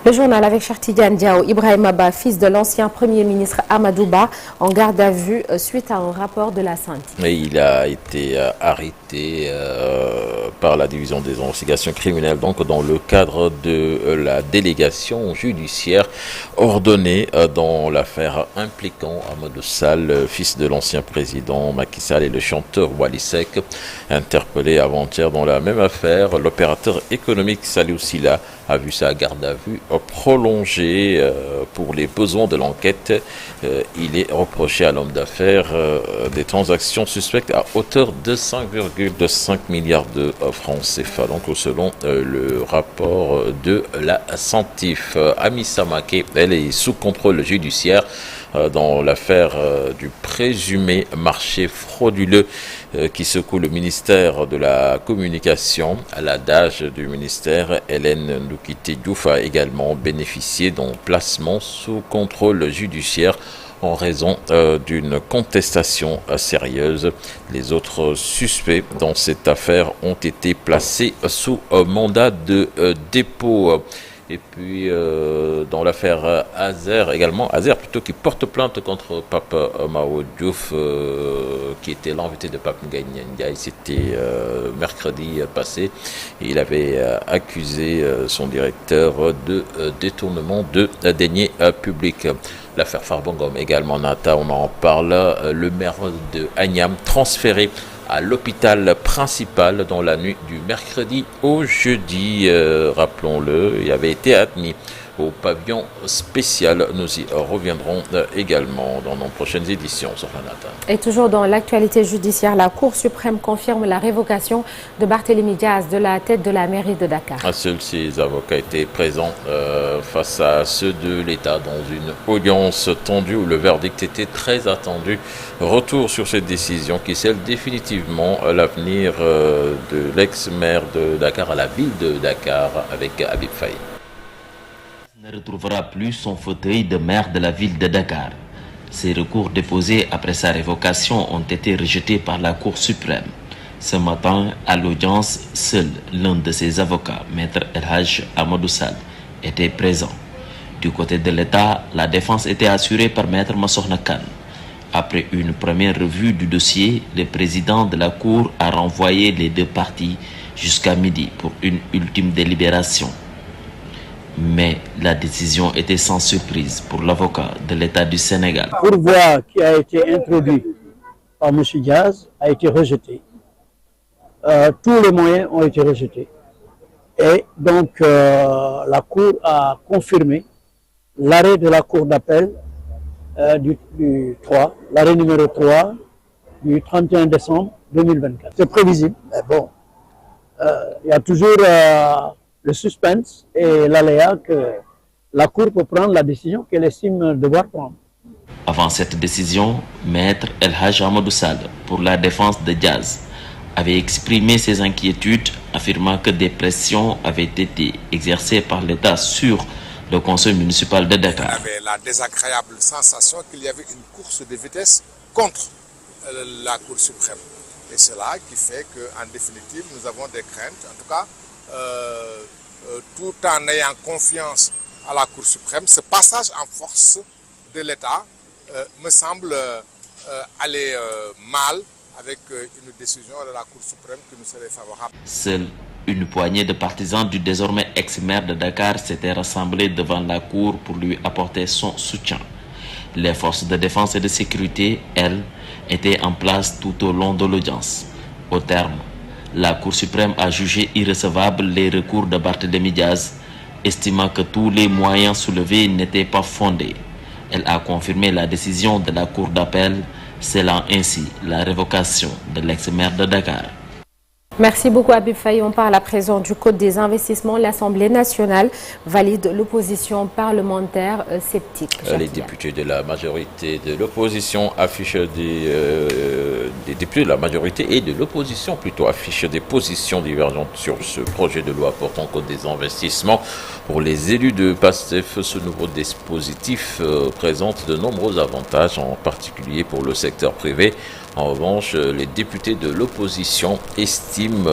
Le journal avec Cheikh Tidiane Diao. Ibrahim Abba, fils de l'ancien Premier ministre Amadou Ba, en garde à vue suite à un rapport de la Santé. Et il a été arrêté par la division des investigations criminelles, donc dans le cadre de la délégation judiciaire ordonnée dans l'affaire impliquant Amadou Sall, fils de l'ancien président Macky Sall, et le chanteur Wally Seck, interpellé avant-hier dans la même affaire. L'opérateur économique Salou Silla a vu sa garde à vue prolongée pour les besoins de l'enquête. Il est reproché à l'homme d'affaires des transactions suspectes à hauteur de 5,5 milliards de francs CFA, donc selon le rapport de la Santif. Amissa Maké, elle est sous contrôle judiciaire dans l'affaire du présumé marché frauduleux qui secoue le ministère de la Communication. À la DAGE du ministère, Hélène Noukité Diouf a également bénéficié d'un placement sous contrôle judiciaire en raison d'une contestation sérieuse. Les autres suspects dans cette affaire ont été placés sous mandat de dépôt. Et puis, dans l'affaire Azer également, Azer plutôt, qui porte plainte contre Pape Mao Diouf, qui était l'invité de Pape Ngagne Ndiaye. C'était mercredi passé. Il avait accusé son directeur de détournement de deniers publics. L'affaire Farbongom également, Nata, on en parle. Le maire de Agnam transféré à l'hôpital principal dans la nuit du mercredi au jeudi, rappelons-le. Il avait été admis au pavillon spécial. Nous y reviendrons également dans nos prochaines éditions. Et toujours dans l'actualité judiciaire, la Cour suprême confirme la révocation de Barthélémy Diaz de la tête de la mairie de Dakar. Seuls ses avocats étaient présents face à ceux de l'État dans une audience tendue où le verdict était très attendu. Retour sur cette décision qui scelle définitivement l'avenir de l'ex-maire de Dakar à la ville de Dakar avec Habib Faye. Ne retrouvera plus son fauteuil de maire de la ville de Dakar. Ces recours déposés après sa révocation ont été rejetés par la Cour suprême. Ce matin, à l'audience, seul l'un de ses avocats, Maître El Hadj Amadou Sall, était présent. Du côté de l'État, la défense était assurée par Maître Massokhna Kane. Après une première revue du dossier, le président de la Cour a renvoyé les deux parties jusqu'à midi pour une ultime délibération. Mais la décision était sans surprise pour l'avocat de l'État du Sénégal. Le pourvoi qui a été introduit par M. Diaz a été rejeté. Tous les moyens ont été rejetés. Et donc la Cour a confirmé l'arrêt de la Cour d'appel du 3, l'arrêt numéro 3 du 31 décembre 2024. C'est prévisible, mais bon, il y a toujours le suspense et l'aléa que la Cour peut prendre la décision qu'elle estime devoir prendre. Avant cette décision, Maître El Hadj Amadou Sall, pour la défense de Diaz, avait exprimé ses inquiétudes, affirmant que des pressions avaient été exercées par l'État sur le conseil municipal de Dakar. On avait la désagréable sensation qu'il y avait une course de vitesse contre la Cour suprême. Et cela qui fait qu'en définitive, nous avons des craintes, en tout cas, tout en ayant confiance à la Cour suprême, ce passage en force de l'État me semble aller mal avec une décision de la Cour suprême qui nous serait favorable. Seule une poignée de partisans du désormais ex-maire de Dakar s'étaient rassemblés devant la Cour pour lui apporter son soutien. Les forces de défense et de sécurité, elles, étaient en place tout au long de l'audience. Au terme, la Cour suprême a jugé irrecevables les recours de Barthélémy Diaz, estimant que tous les moyens soulevés n'étaient pas fondés. Elle a confirmé la décision de la Cour d'appel, scellant ainsi la révocation de l'ex-maire de Dakar. Merci beaucoup Habib Faye. On parle à présent du Code des investissements. L'Assemblée nationale valide l'opposition parlementaire sceptique. Les députés de la majorité de l'opposition affichent des députés de la majorité et de l'opposition plutôt affichent des positions divergentes sur ce projet de loi portant Code des investissements. Pour les élus de PASTEF, ce nouveau dispositif présente de nombreux avantages, en particulier pour le secteur privé. En revanche, les députés de l'opposition estiment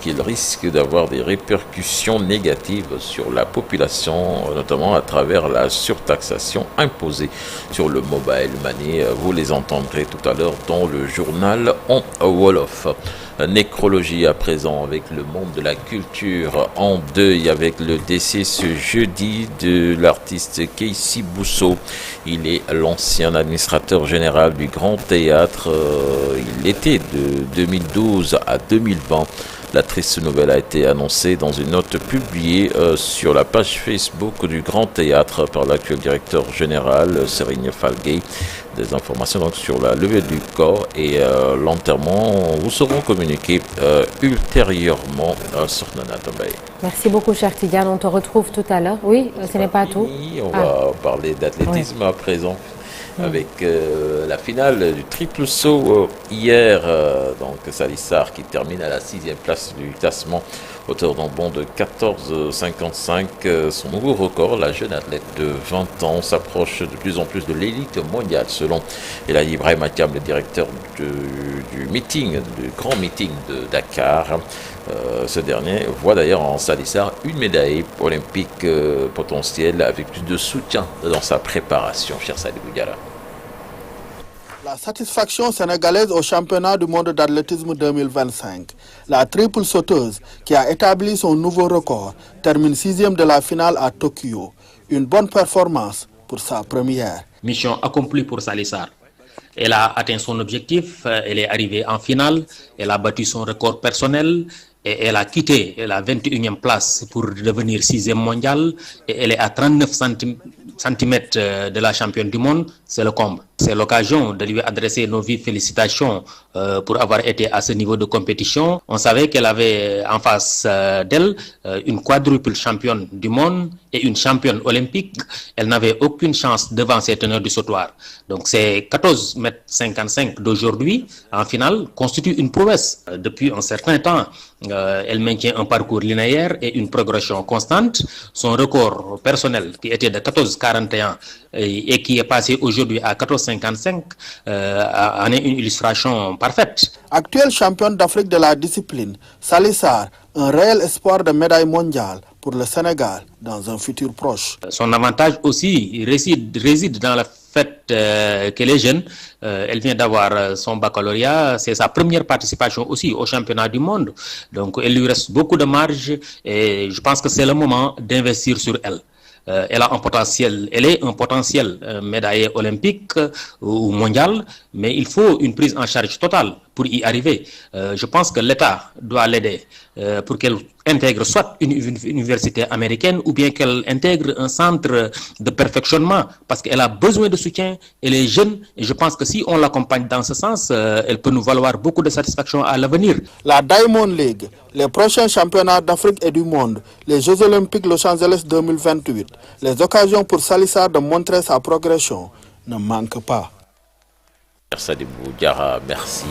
qu'il risque d'avoir des répercussions négatives sur la population, notamment à travers la surtaxation imposée sur le mobile money. Vous les entendrez tout à l'heure dans le journal en Wolof. Nécrologie à présent avec le monde de la culture en deuil avec le décès ce jeudi de l'artiste Keïsi Bousso. Il est l'ancien administrateur général du Grand Théâtre. Il était de 2012 à 2020. La triste nouvelle a été annoncée dans une note publiée sur la page Facebook du Grand Théâtre par l'actuel directeur général, Serigne Falgué. Des informations donc sur la levée du corps et l'enterrement vous seront communiquées ultérieurement sur Nana Tombaye. Merci beaucoup, cher Tidiane. On te retrouve tout à l'heure. Oui, ce n'est pas tout. On va parler d'athlétisme à présent. Avec la finale du triple saut hier. Donc Salissar qui termine à la 6e place du classement, auteur d'un bond de 14,55. Son nouveau record, la jeune athlète de 20 ans, s'approche de plus en plus de l'élite mondiale, selon Elahi Ibrahim Akam, le directeur du meeting, du grand meeting de Dakar. Ce dernier voit d'ailleurs en Salissar une médaille olympique potentielle avec plus de soutien dans sa préparation. Cher Salih Boudiara. La satisfaction sénégalaise au championnat du monde d'athlétisme 2025. La triple sauteuse qui a établi son nouveau record termine 6e de la finale à Tokyo. Une bonne performance pour sa première. Mission accomplie pour Salissar. Elle a atteint son objectif, elle est arrivée en finale, elle a battu son record personnel et elle a quitté la 21e place pour devenir 6e mondiale et elle est à 39 cm de la championne du monde, c'est le comble. C'est l'occasion de lui adresser nos vives félicitations pour avoir été à ce niveau de compétition. On savait qu'elle avait en face d'elle une quadruple championne du monde et une championne olympique. Elle n'avait aucune chance devant ces teneurs du sautoir. Donc ces 14,55 m d'aujourd'hui en finale constituent une prouesse. Depuis un certain temps, elle maintient un parcours linéaire et une progression constante. Son record personnel qui était de 14,41 et qui est passé aujourd'hui à 14,55 en est une illustration parfaite. Actuelle championne d'Afrique de la discipline, Salissar, un réel espoir de médaille mondiale pour le Sénégal dans un futur proche. Son avantage aussi réside dans le fait qu'elle est jeune. Elle vient d'avoir son baccalauréat. C'est sa première participation aussi au championnat du monde. Donc il lui reste beaucoup de marge et je pense que c'est le moment d'investir sur elle. Elle a un potentiel, elle est un potentiel médaillé olympique ou mondial, mais il faut une prise en charge totale pour y arriver. Je pense que l'État doit l'aider pour qu'elle intègre soit une université américaine ou bien qu'elle intègre un centre de perfectionnement parce qu'elle a besoin de soutien, elle est jeune et je pense que si on l'accompagne dans ce sens, elle peut nous valoir beaucoup de satisfaction à l'avenir. La Diamond League, les prochains championnats d'Afrique et du monde, les Jeux Olympiques Los Angeles 2028, les occasions pour Salissar de montrer sa progression ne manquent pas. Salih Boudiara, merci.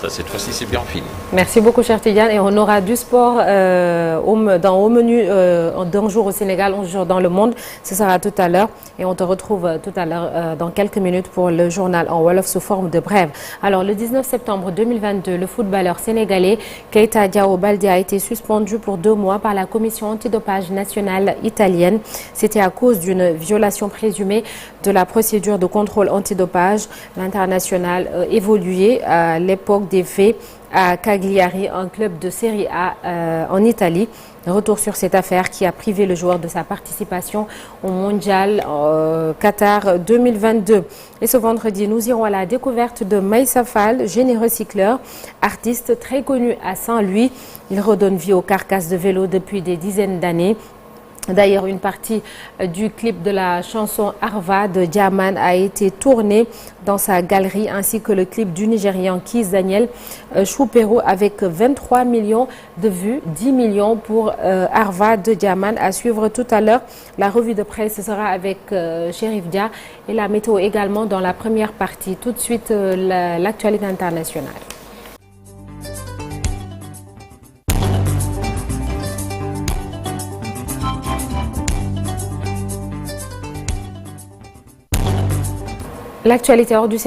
Cette fois-ci, c'est bien fini. Merci beaucoup, cher Tidiane. Et on aura du sport au menu d'un jour au Sénégal, 11 jours dans le monde. Ce sera tout à l'heure. Et on te retrouve tout à l'heure dans quelques minutes pour le journal en Wolof sous forme de brève. Alors, le 19 septembre 2022, le footballeur sénégalais Keita Diao Baldé a été suspendu pour 2 mois par la commission antidopage nationale italienne. C'était à cause d'une violation présumée de la procédure de contrôle antidopage. L'international évolué à l'époque des faits à Cagliari, un club de Série A en Italie. Retour sur cette affaire qui a privé le joueur de sa participation au mondial Qatar 2022. Et ce vendredi, nous irons à la découverte de Maïssa Fall, généreux cycleur, artiste très connu à Saint-Louis. Il redonne vie aux carcasses de vélo depuis des dizaines d'années. D'ailleurs, une partie du clip de la chanson Arva de Diaman a été tournée dans sa galerie, ainsi que le clip du Nigérian Kiss Daniel Choupero avec 23 millions de vues, 10 millions pour Arva de Diaman. À suivre tout à l'heure, la revue de presse sera avec Chérif Dia et la météo également dans la première partie. Tout de suite, l'actualité internationale. L'actualité hors du Sénégal.